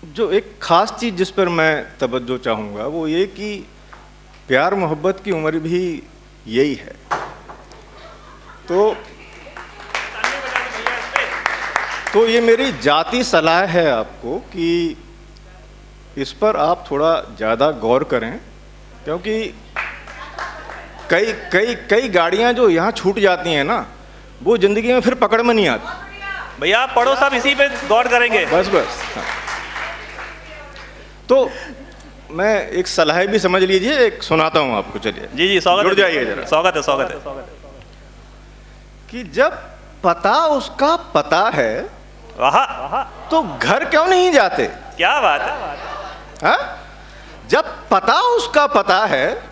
जो एक ख़ास चीज़ जिस पर मैं तवज्जो चाहूँगा वो ये कि प्यार मोहब्बत की उम्र भी यही है। तो ये मेरी जाती सलाह है आपको कि इस पर आप थोड़ा ज़्यादा गौर करें, क्योंकि कई कई कई गाड़ियाँ जो यहाँ छूट जाती हैं ना, वो ज़िंदगी में फिर पकड़ में नहीं आती। भैया आप पढ़ो, सब इसी पे गौर करेंगे। बस हाँ। तो मैं एक सलाह भी समझ लीजिए, एक सुनाता हूँ आपको। चलिए जी स्वागत, जुड़ जाइए जरा। स्वागत है कि जब पता उसका पता है वाह, तो घर क्यों नहीं जाते? क्या बात है। हा? जब पता उसका पता है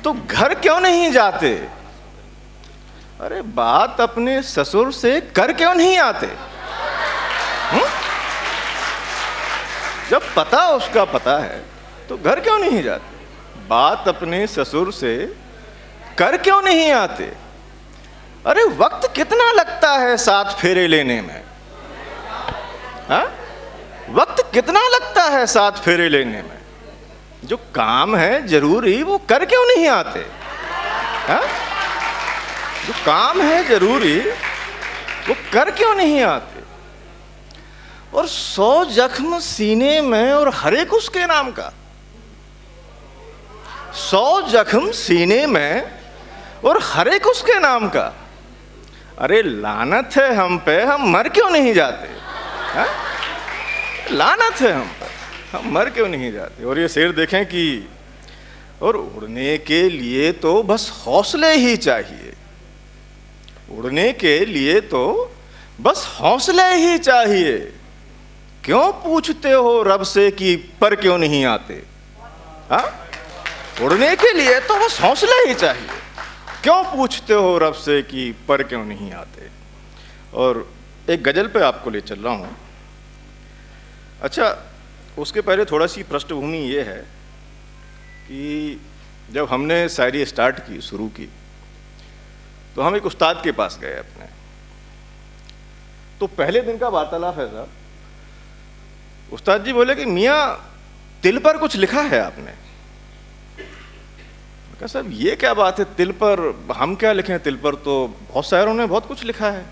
तो घर क्यों नहीं जाते? अरे बात अपने ससुर से कर क्यों नहीं आते? जब पता उसका पता है तो घर क्यों नहीं जाते? बात अपने ससुर से कर क्यों नहीं आते? अरे वक्त कितना लगता है 7 फेरे लेने में? हा? वक्त कितना लगता है 7 फेरे लेने में? जो काम है जरूरी वो कर क्यों नहीं आते? हा? जो काम है जरूरी वो कर क्यों नहीं आते? और 100 जख्म सीने में और हर एक उसके नाम का। 100 जख्म सीने में और हर एक उसके नाम का। अरे लानत है हम पे, हम मर क्यों नहीं जाते? हा? लानत है हम पे, हम मर क्यों नहीं जाते? और ये शेर देखें कि और उड़ने के लिए तो बस हौसले ही चाहिए। उड़ने के लिए तो बस हौसले ही चाहिए। क्यों पूछते हो रब से कि पर क्यों नहीं आते? हा? उड़ने के लिए तो बस हौसले ही चाहिए। क्यों पूछते हो रब से कि पर क्यों नहीं आते? और एक गजल पे आपको ले चल रहा हूँ। अच्छा, उसके पहले थोड़ा सी पृष्ठभूमि ये है कि जब हमने शायरी स्टार्ट की, शुरू की, तो हम एक उस्ताद के पास गए अपने। तो पहले दिन का वार्तालाप है साहब। उस्ताद जी बोले कि मियाँ तिल पर कुछ लिखा है आपने? कहा साहब ये क्या बात है, तिल पर हम क्या लिखें? तिल पर तो बहुत शायरों ने बहुत कुछ लिखा है।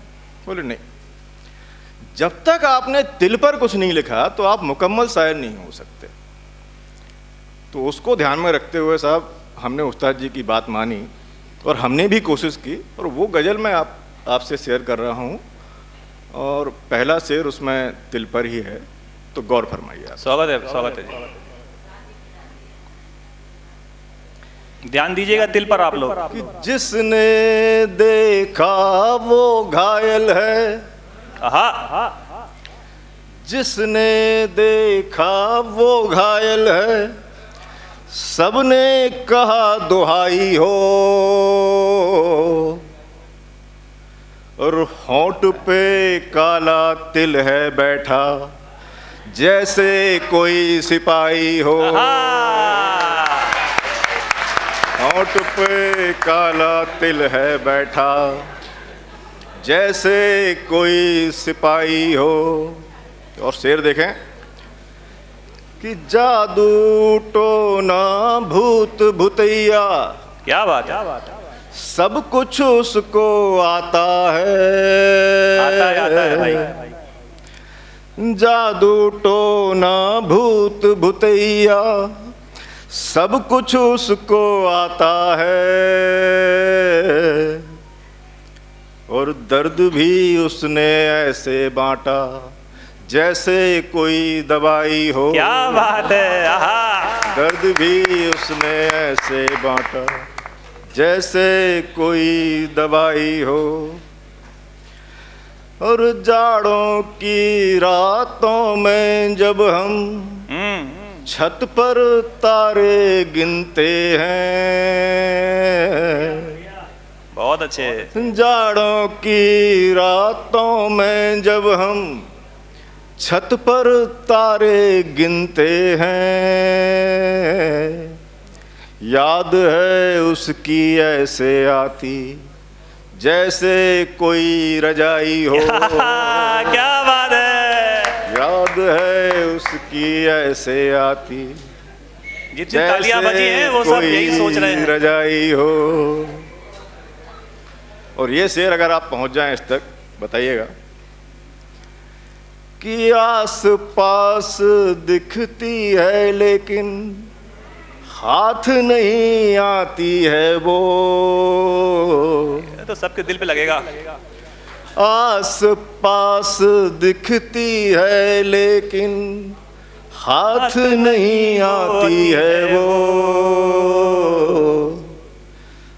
बोले नहीं, जब तक आपने तिल पर कुछ नहीं लिखा तो आप मुकम्मल शायर नहीं हो सकते। तो उसको ध्यान में रखते हुए साहब हमने उस्ताद जी की बात मानी और हमने भी कोशिश की, और वो गज़ल मैं आपसे शेयर कर रहा हूँ। और पहला शेर उसमें तिल पर ही है, तो गौर फरमाइए आप। स्वागत है जी। ध्यान दीजिएगा तिल पर आप लोग। कि जिसने देखा वो घायल है, जिसने देखा वो घायल है, सबने कहा दुहाई हो, और होंठ पे काला तिल है बैठा जैसे कोई सिपाही हो। होंठ पे काला तिल है बैठा जैसे कोई सिपाही हो। और शेर देखें कि जादू टोना भूत भूतैया, क्या बात है, सब कुछ उसको आता है भाई। जादू टोना भूत भूतैया, सब कुछ उसको आता है, और दर्द भी उसने ऐसे बांटा जैसे कोई दवाई हो। क्या बात है, आहा। दर्द भी उसने ऐसे बांटा जैसे कोई दवाई हो। और जाड़ों की रातों में जब हम छत पर तारे गिनते हैं, बहुत अच्छे। जाड़ों की रातों में जब हम छत पर तारे गिनते हैं, याद है उसकी ऐसे आती जैसे कोई रजाई हो। क्या बात है। याद है उसकी ऐसे आती, जितनी तालियां बजी हैं वो सब यही सोच रहे हैं। रजाई हो। और ये शेर अगर आप पहुंच जाएं इस तक, बताइएगा कि आस पास दिखती है लेकिन हाथ नहीं आती है वो, तो सबके दिल पे लगेगा। आस पास दिखती है लेकिन हाथ नहीं आती है वो,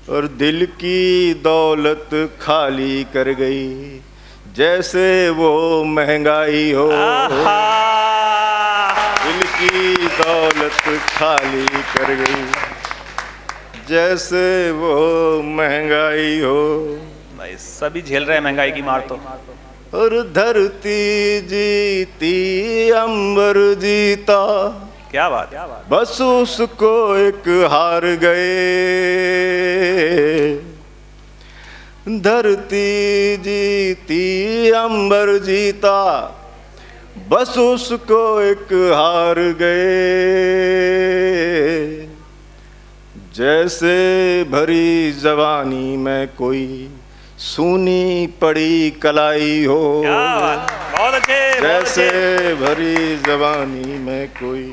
और दिल की दौलत खाली कर गई जैसे वो महंगाई हो। दिल की दौलत खाली कर गई जैसे वो महंगाई हो। भाई सभी झेल रहे हैं महंगाई की मार तो। और धरती जीती अंबर जीता, क्या बात। बस उसको एक हार गए। धरती जीती अंबर जीता, बस उसको एक हार गए। जैसे भरी जवानी में कोई सूनी पड़ी कलाई हो। बहुत अच्छे। जैसे भरी जवानी में कोई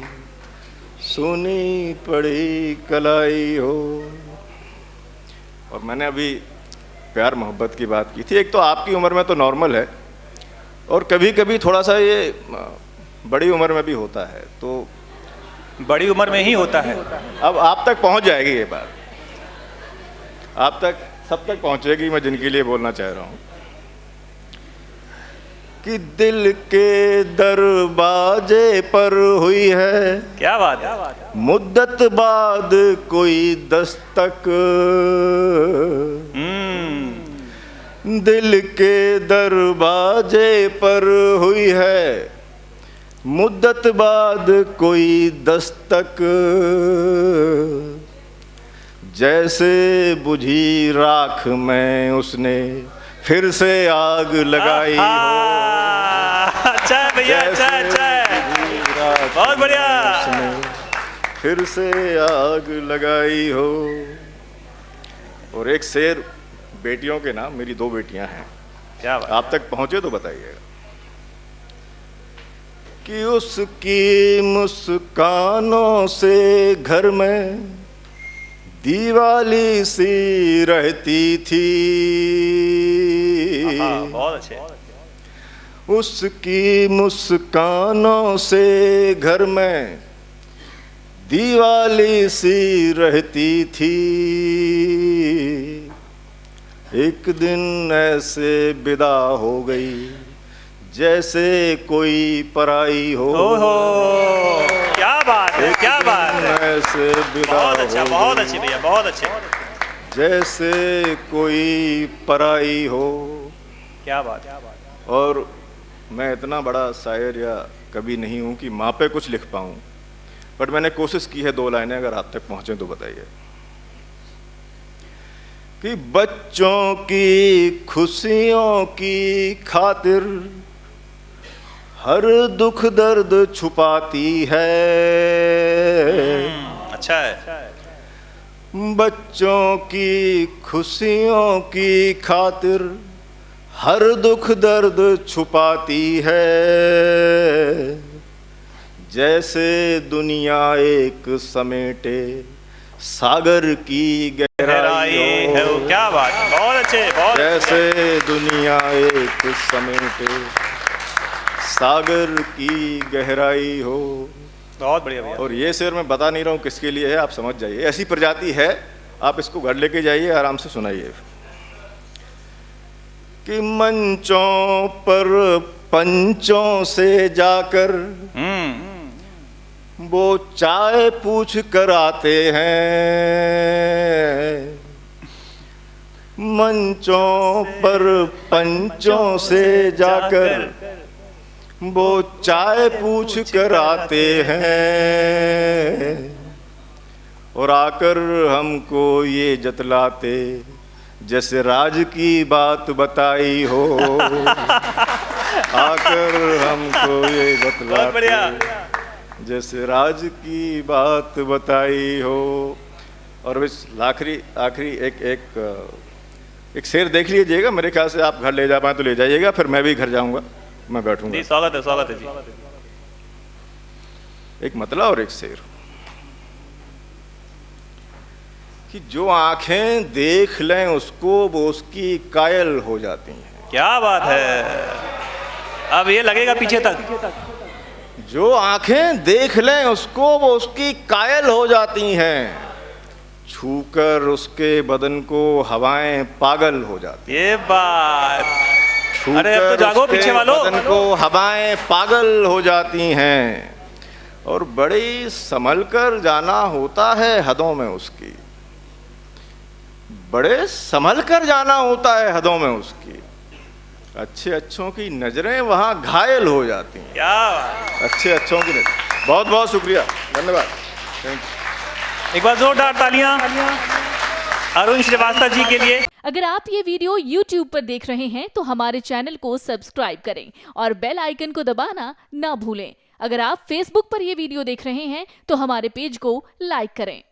सूनी पड़ी कलाई हो। और मैंने अभी प्यार मोहब्बत की बात की थी। एक तो आपकी उम्र में तो नॉर्मल है, और कभी कभी थोड़ा सा ये बड़ी उम्र में भी होता है, तो बड़ी उम्र में ही होता है। अब आप तक पहुंच जाएगी ये बात, आप तक, सब तक पहुंचेगी। मैं जिनके लिए बोलना चाह रहा हूं कि दिल के दरवाजे पर हुई है, क्या बात। मुद्दत बाद कोई दस्तक। दिल के दरवाजे पर हुई है, मुद्दत बाद कोई दस्तक। जैसे बुझी राख में उसने फिर से आग लगाई हो। अच्छा है भैया, अच्छा है। बहुत बढ़िया। उसने फिर से आग लगाई हो। और एक शेर बेटियों के नाम, मेरी 2 बेटियां हैं। क्या बात। आप तक पहुंचे तो बताइएगा कि उसकी मुस्कानों से घर में दिवाली सी रहती थी। बहुत अच्छे। उसकी मुस्कानों से घर में दिवाली सी रहती थी। एक दिन ऐसे विदा हो गई जैसे कोई पराई हो। ओहो, क्या बात है, क्या बात है। ऐसे विदा बहुत अच्छा, बहुत अच्छे भैया, बहुत अच्छे। जैसे कोई पराई हो। क्या बात। और मैं इतना बड़ा शायर या कवि नहीं हूँ कि माँ पे कुछ लिख पाऊँ, बट मैंने कोशिश की है 2 लाइनें, अगर आप तक पहुँचे तो बताइए कि बच्चों की खुशियों की खातिर हर दुख दर्द छुपाती है। अच्छा है। बच्चों की खुशियों की खातिर हर दुख दर्द छुपाती है। जैसे दुनिया एक समेटे सागर की गहराई है वो। क्या बात, बहुत अच्छे, बहुत। जैसे दुनिया एक समेटे सागर की गहराई हो। बहुत बढ़िया भैया। और ये शेर मैं बता नहीं रहा हूँ किसके लिए है, आप समझ जाइए। ऐसी प्रजाति है, आप इसको घर लेके जाइए, आराम से सुनाइए कि मंचों पर पंचों से जाकर वो चाय पूछ कर आते हैं। मंचों पर पंचों से जाकर वो चाय पूछ कर आते हैं। और आकर हमको ये जतलाते जैसे राज की बात बताई हो। आकर हमको ये बहुत बढ़िया। बतलाते जैसे राज की बात बताई हो। और बस आखिरी एक शेर देख लीजिएगा, मेरे ख्याल से आप घर ले जा पाए तो ले जाइएगा, फिर मैं भी घर जाऊंगा, मैं बैठूंगा। जी स्वागत है जी। एक मतलब और एक शेर कि जो आंखें देख लें उसको वो उसकी कायल हो जाती हैं। क्या बात है, अब ये लगेगा पीछे तक। जो आंखें देख लें उसको वो उसकी कायल हो जाती हैं, छूकर उसके बदन को हवाएं पागल हो जाती हैं। ये बात, अरे अब तो छूकर जागो उसके पीछे वालों। बदन को हवाएं पागल हो जाती हैं, और बड़ी संभल कर जाना होता है हदों में उसकी, बड़े संभल कर जाना होता है हदों में उसकी। अच्छे अच्छों की नजरें वहां घायल हो जाती हैं। क्या बात। अच्छे अच्छों की नजर। बहुत बहुत शुक्रिया, धन्यवाद, थैंक यू। एक बार जोरदार तालियां अरुण श्रीवास्तव जी के लिए। अगर आप ये वीडियो YouTube पर देख रहे हैं तो हमारे चैनल को सब्सक्राइब करें और बेल आइकन को दबाना ना भूलें। अगर आप Facebook पर ये वीडियो देख रहे हैं तो हमारे पेज को लाइक करें।